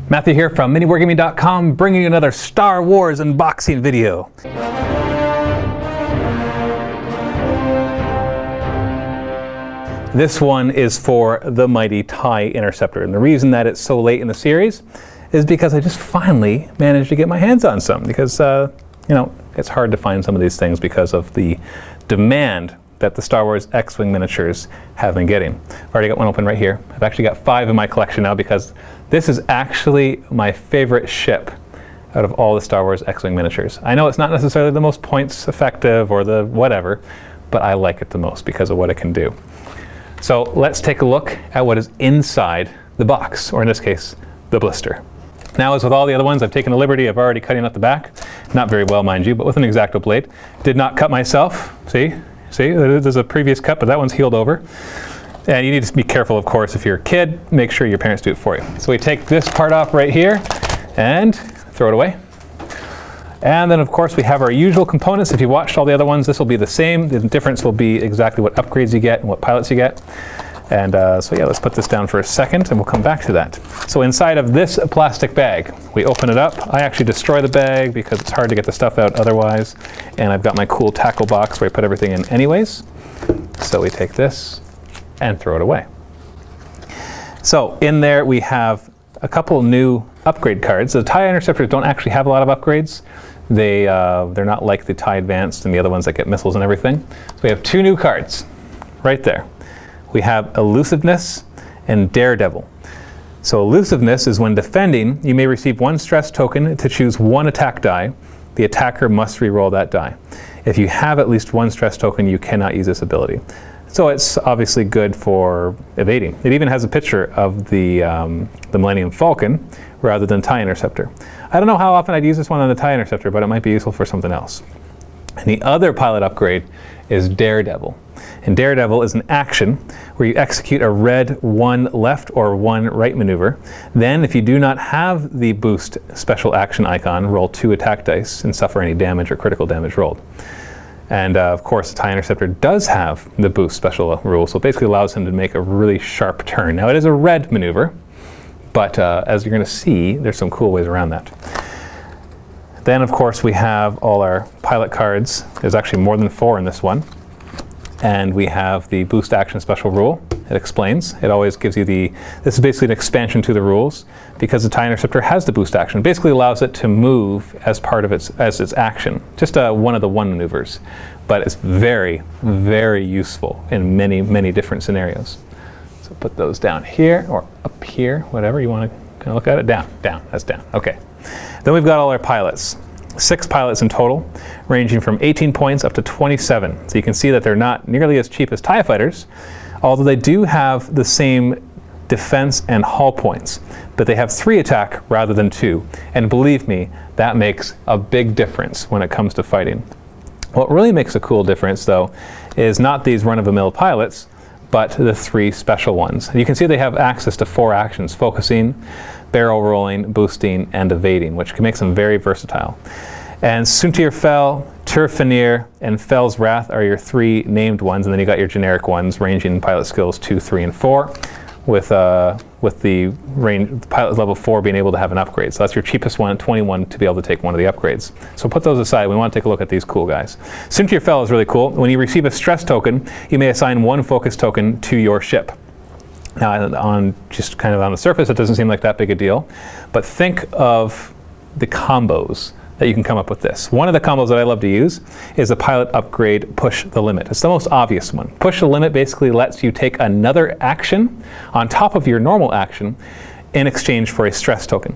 Matthew here from MiniWarGaming.com, bringing you another Star Wars unboxing video. This one is for the mighty Tie Interceptor, and the reason that it's so late in the series is because I just finally managed to get my hands on some, because you know, it's hard to find some of these things because of the demand that the Star Wars X-Wing miniatures have been getting. I've already got one open right here. I've actually got 5 in my collection now because this is actually my favorite ship out of all the Star Wars X-Wing miniatures. I know it's not necessarily the most points effective or the whatever, but I like it the most because of what it can do. So let's take a look at what is inside the box, or in this case, the blister. Now, as with all the other ones, I've taken the liberty of already cutting out the back. Not very well, mind you, but with an X-Acto blade. Did not cut myself. See, there's a previous cut, but that one's healed over. And you need to be careful, of course, if you're a kid, make sure your parents do it for you. So we take this part off right here and throw it away. And then, of course, we have our usual components. If you watched all the other ones, this will be the same. The difference will be exactly what upgrades you get and what pilots you get. And so yeah, let's put this down for a second and we'll come back to that. So inside of this plastic bag, we open it up. I actually destroy the bag because it's hard to get the stuff out otherwise. And I've got my cool tackle box where I put everything in anyways. So we take this and throw it away. So in there we have a couple new upgrade cards. The Tie Interceptors don't actually have a lot of upgrades. They're not like the Tie Advanced and the other ones that get missiles and everything. So we have 2 new cards right there. We have Elusiveness and Daredevil. So Elusiveness is when defending, you may receive 1 stress token to choose 1 attack die. The attacker must re-roll that die. If you have at least 1 stress token, you cannot use this ability. So it's obviously good for evading. It even has a picture of the Millennium Falcon rather than Tie Interceptor. I don't know how often I'd use this one on the Tie Interceptor, but it might be useful for something else. And the other pilot upgrade is Daredevil. And Daredevil is an action where you execute a red 1 left or 1 right maneuver. Then, if you do not have the boost special action icon, roll 2 attack dice and suffer any damage or critical damage rolled. And of course, the Tie Interceptor does have the boost special rule, so it basically allows him to make a really sharp turn. Now, it is a red maneuver, but as you're going to see, there's some cool ways around that. Then, of course, we have all our pilot cards. There's actually more than 4 in this one. And we have the boost action special rule. It explains. It always gives you this is basically an expansion to the rules because the Tie Interceptor has the boost action. It basically allows it to move as part of its action. Just one of the 1 maneuvers. But it's very, very useful in many, many different scenarios. So put those down here or up here, whatever you want to kind of look at it. Down, that's down. Okay. Then we've got all our pilots. 6 pilots in total, ranging from 18 points up to 27. So you can see that they're not nearly as cheap as TIE fighters, although they do have the same defense and hull points, but they have 3 attack rather than 2. And believe me, that makes a big difference when it comes to fighting. What really makes a cool difference, though, is not these run-of-the-mill pilots, but the 3 special ones. And you can see they have access to 4 actions: focusing, barrel rolling, boosting, and evading, which can make them very versatile. And Suntir Fel, Turfanir, and Fel's Wrath are your 3 named ones, and then you got your generic ones ranging in pilot skills 2, 3, and 4, with the pilot level 4 being able to have an upgrade. So that's your cheapest one, 21, to be able to take one of the upgrades. So put those aside. We want to take a look at these cool guys. Suntir Fel is really cool. When you receive a stress token, you may assign 1 focus token to your ship. Now, just kind of on the surface, it doesn't seem like that big a deal, but think of the combos that you can come up with this. One of the combos that I love to use is a pilot upgrade Push the Limit. It's the most obvious one. Push the Limit basically lets you take another action on top of your normal action in exchange for a stress token.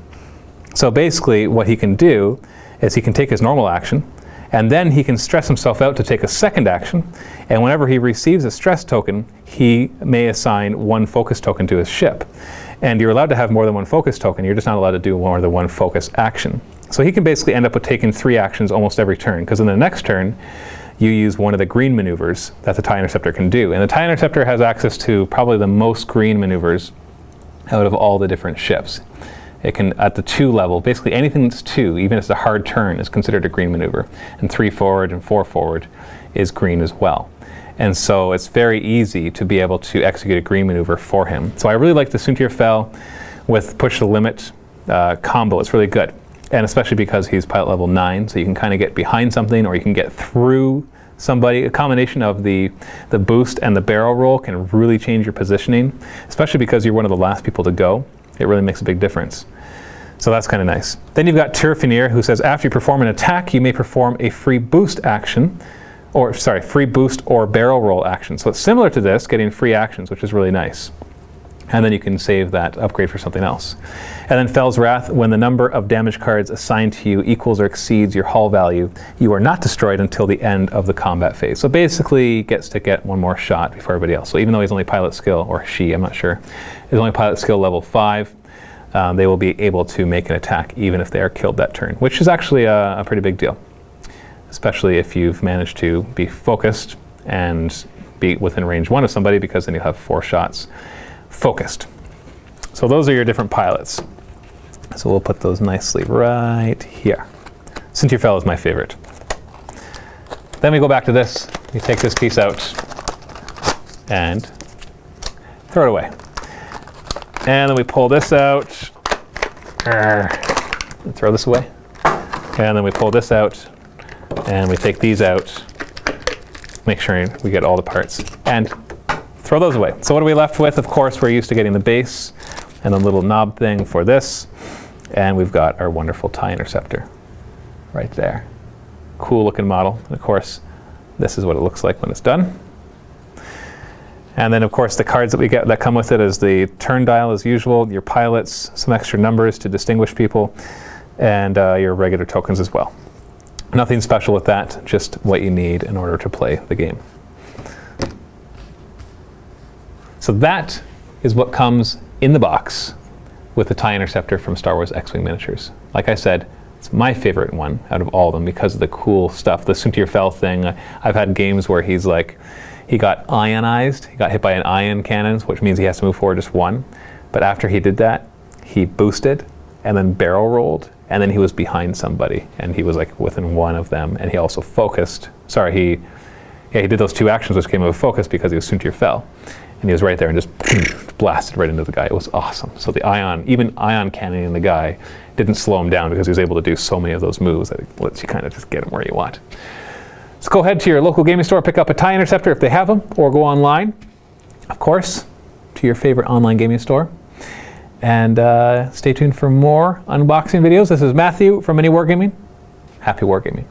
So basically what he can do is he can take his normal action, and then he can stress himself out to take a second action, and whenever he receives a stress token, he may assign 1 focus token to his ship. And you're allowed to have more than 1 focus token, you're just not allowed to do more than 1 focus action. So he can basically end up with taking 3 actions almost every turn, because in the next turn, you use one of the green maneuvers that the Tie Interceptor can do. And the Tie Interceptor has access to probably the most green maneuvers out of all the different ships. It can, at the 2 level, basically anything that's 2, even if it's a hard turn, is considered a green maneuver. And 3 forward and 4 forward is green as well. And so it's very easy to be able to execute a green maneuver for him. So I really like the Suntir Fel with Push the Limit combo. It's really good. And especially because he's pilot level 9, so you can kind of get behind something or you can get through somebody. A combination of the boost and the barrel roll can really change your positioning, especially because you're one of the last people to go. It really makes a big difference. So that's kind of nice. Then you've got Turfinier, who says after you perform an attack, you may perform a free boost action, or sorry, free boost or barrel roll action. So it's similar to this, getting free actions, which is really nice. And then you can save that upgrade for something else. And then Fel's Wrath, when the number of damage cards assigned to you equals or exceeds your hull value, you are not destroyed until the end of the combat phase. So basically, he gets to get one more shot before everybody else. So even though he's only pilot skill, or she, I'm not sure, is only pilot skill level 5, they will be able to make an attack even if they are killed that turn, which is actually a pretty big deal, especially if you've managed to be focused and be within range 1 of somebody, because then you have 4 shots focused. So those are your different pilots. So we'll put those nicely right here. Sintirfel is my favorite. Then we go back to this. You take this piece out and throw it away. And then we pull this out and throw this away. And then we pull this out and we take these out, make sure we get all the parts, and throw those away. So what are we left with? Of course, we're used to getting the base and the little knob thing for this. And we've got our wonderful Tie Interceptor right there. Cool looking model. And of course, this is what it looks like when it's done. And then of course the cards that we get that come with it is the turn dial as usual, your pilots, some extra numbers to distinguish people, and your regular tokens as well. Nothing special with that, just what you need in order to play the game. So that is what comes in the box with the Tie Interceptor from Star Wars X-Wing Miniatures. Like I said, it's my favorite one out of all of them because of the cool stuff. The Sintirfel thing, I've had games where he's like, he got ionized, he got hit by an ion cannon, which means he has to move forward just 1. But after he did that, he boosted and then barrel rolled, and then he was behind somebody and he was like within 1 of them, and he also focused. Sorry, he did those 2 actions which came with focus because he was Sintirfel. And he was right there and just blasted right into the guy. It was awesome. So the even ion cannoning the guy didn't slow him down because he was able to do so many of those moves that it lets you kind of just get him where you want. So go ahead to your local gaming store, pick up a Tie Interceptor if they have them, or go online, of course, to your favorite online gaming store. And stay tuned for more unboxing videos. This is Matthew from MiniWarGaming. Happy wargaming.